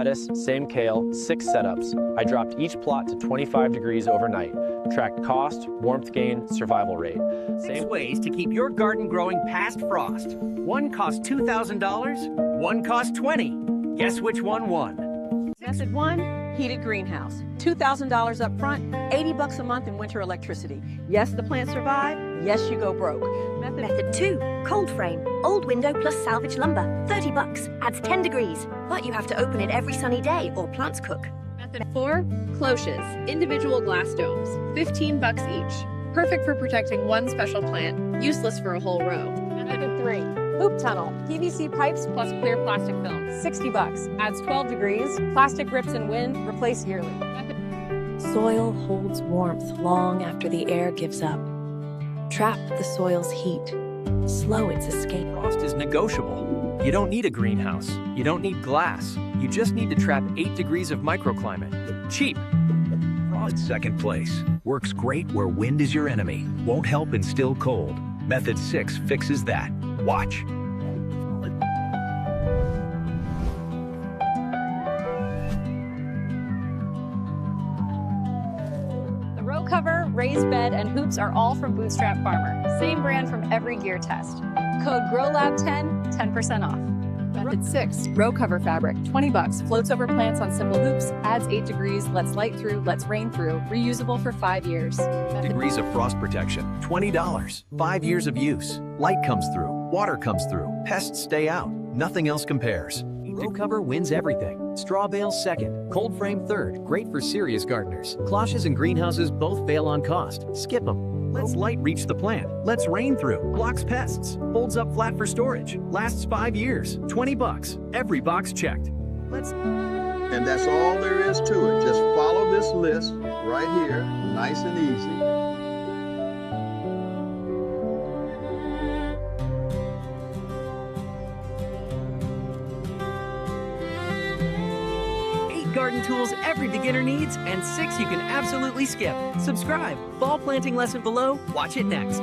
lettuce, same kale, 6 setups. I dropped each plot to 25 degrees overnight. Tracked cost, warmth gain, survival rate. 6 ways to keep your garden growing past frost. One costs $2,000, one costs $20. Guess which one won? Method 1, heated greenhouse. $2,000 up front, $80 a month in winter electricity. Yes, the plants survive. Yes, you go broke. Method 2, cold frame. Old window plus salvage lumber. $30, adds 10 degrees. But you have to open it every sunny day or plants cook. Method 4, Cloches, individual glass domes. $15 each. Perfect for protecting one special plant, useless for a whole row. Method 3, hoop tunnel. PVC pipes plus clear plastic film. $60, adds 12 degrees. Plastic rips in wind, replace yearly. Soil holds warmth long after the air gives up. Trap the soil's heat. Slow its escape. Frost is negotiable. You don't need a greenhouse. You don't need glass. You just need to trap 8 degrees of microclimate. Cheap. Frost second place. Works great where wind is your enemy. Won't help in still cold. Method 6 fixes that. Watch. Row cover, raised bed, and hoops are all from Bootstrap Farmer. Same brand from every gear test. Code GROWLAB10, 10% off. Method 6, row cover fabric. $20, floats over plants on simple hoops, adds 8 degrees, lets light through, lets rain through, reusable for 5 years. Degrees of frost protection. $20. 5 years of use. Light comes through. Water comes through. Pests stay out. Nothing else compares. Row cover wins everything. Straw bale second, cold frame third. Great for serious gardeners. Cloches and greenhouses both fail on cost. Skip them. Lets light reach the plant. Lets rain through. Blocks pests. Holds up flat for storage. Lasts 5 years. $20. Every box checked. And that's all there is to it. Just follow this list right here, nice and easy. Garden tools every beginner needs, and 6 you can absolutely skip. Subscribe. Fall planting lesson below. Watch it next.